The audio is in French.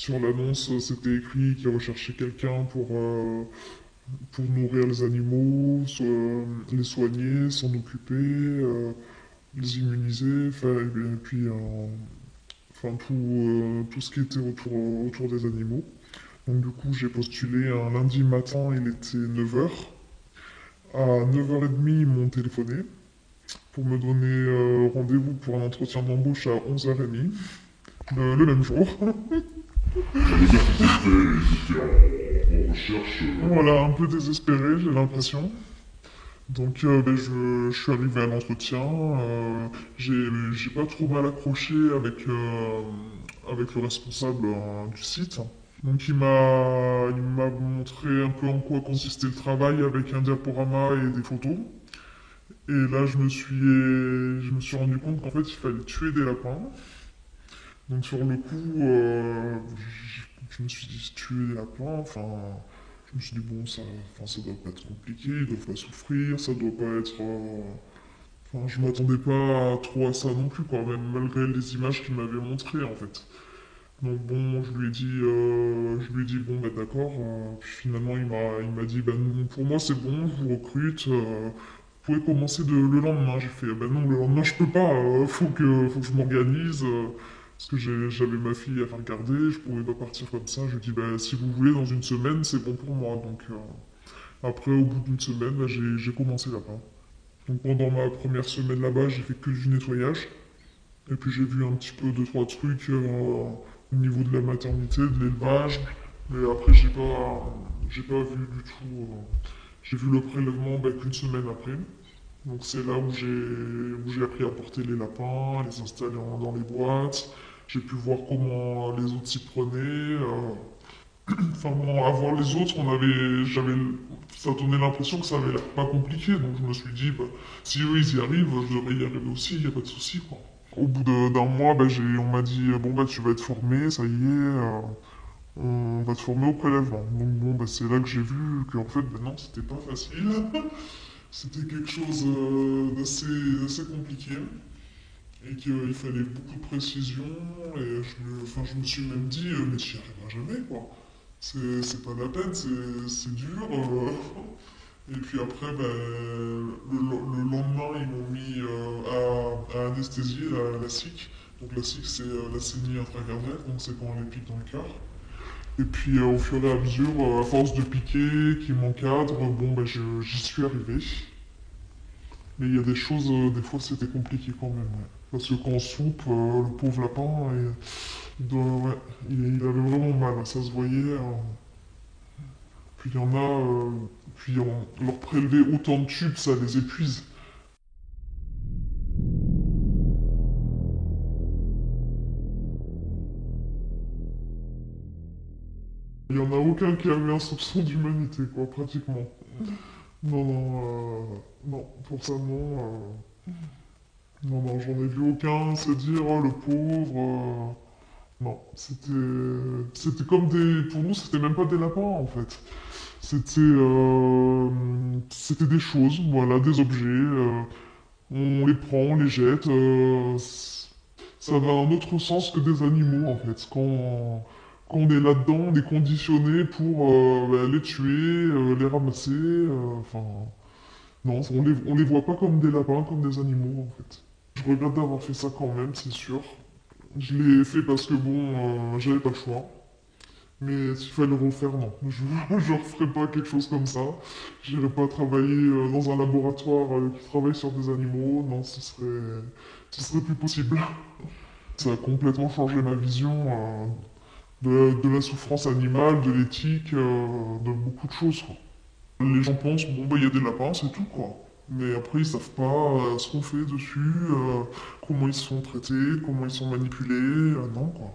Sur l'annonce, c'était écrit qu'ils recherchaient quelqu'un pour nourrir les animaux, les soigner, s'en occuper, les immuniser, et puis enfin, tout ce qui était autour des animaux. Donc du coup, j'ai postulé un lundi matin, il était 9 heures. À 9h30, ils m'ont téléphoné pour me donner rendez-vous pour un entretien d'embauche à 11h30, le même jour. Ça veut dire qu'ils étaient en recherche. Voilà, un peu désespéré, j'ai l'impression. Donc je suis arrivé à l'entretien, j'ai pas trop mal accroché avec le responsable du site. Donc il m'a montré un peu en quoi consistait le travail avec un diaporama et des photos. Et là je me suis rendu compte qu'en fait il fallait tuer des lapins. Donc sur le coup, je me suis dit tuer des lapins, enfin je me suis dit bon ça doit pas être compliqué, ils doivent pas souffrir, ça doit pas être... Enfin je m'attendais pas trop à ça non plus quoi, même malgré les images qu'il m'avait montrées en fait. Donc bon, je lui ai dit bon bah d'accord. Puis finalement il m'a dit bah non, pour moi c'est bon, je vous recrute. Vous pouvez commencer le lendemain. J'ai fait bah non le lendemain je peux pas. Faut que je m'organise. Parce que j'avais ma fille à faire garder, je pouvais pas partir comme ça. Je lui ai dit bah si vous voulez dans une semaine c'est bon pour moi. Donc après au bout d'une semaine bah, j'ai commencé là-bas. Donc pendant ma première semaine là-bas j'ai fait que du nettoyage. Et puis j'ai vu un petit peu deux, trois trucs au niveau de la maternité, de l'élevage. Mais après, j'ai pas vu du tout. J'ai vu le prélèvement bah, qu'une semaine après. Donc c'est là où j'ai appris à porter les lapins, les installer dans les boîtes. J'ai pu voir comment les autres s'y prenaient. Enfin bon, à voir les autres, ça donnait l'impression que ça avait l'air pas compliqué. Donc je me suis dit, bah, si eux ils y arrivent, je devrais y arriver aussi, y a pas de souci quoi. Au bout d'un mois, bah, on m'a dit bon bah tu vas être formé, ça y est, on va te former au prélèvement. Donc bon bah c'est là que j'ai vu qu'en fait bah, non c'était pas facile, c'était quelque chose d'assez compliqué et qu'il fallait beaucoup de précision et enfin, je me suis même dit mais tu y arriveras jamais quoi. C'est pas la peine, c'est dur. Et puis après, ben, le lendemain, ils m'ont mis à anesthésier la SIC. Donc la SIC, c'est la saignée intracardiaque, donc c'est quand on les pique dans le cœur. Et puis au fur et à mesure, à force de piquer, qui m'encadre, bon, ben, j'y suis arrivé. Mais il y a des choses, des fois, c'était compliqué quand même. Ouais. Parce que quand on soupe, le pauvre lapin, ouais, il avait vraiment mal, ça se voyait. Puis il y en a, leur prélever autant de tubes, ça les épuise. Il y en a aucun qui avait un soupçon d'humanité, quoi, pratiquement. Non, non, non, pour ça, non. Non, non, j'en ai vu aucun se dire, oh, le pauvre. Non, c'était comme des... Pour nous, c'était même pas des lapins, en fait. C'était des choses, voilà, des objets. On les prend, on les jette. Ça va un autre sens que des animaux, en fait. Quand on est là-dedans, on est conditionné pour bah, les tuer, les ramasser. Enfin, non, on les voit pas comme des lapins, comme des animaux, en fait. Je regrette d'avoir fait ça quand même, c'est sûr. Je l'ai fait parce que, bon, j'avais pas le choix. Mais s'il fallait le refaire, non. Je referais pas quelque chose comme ça. J'irais pas travailler dans un laboratoire qui travaille sur des animaux. Non, ce serait plus possible. Ça a complètement changé ma vision de la souffrance animale, de l'éthique, de beaucoup de choses, quoi. Les gens pensent, bon, bah, il y a des lapins, c'est tout, quoi. Mais après, ils savent pas ce qu'on fait dessus, comment ils sont traités, comment ils sont manipulés, non, quoi.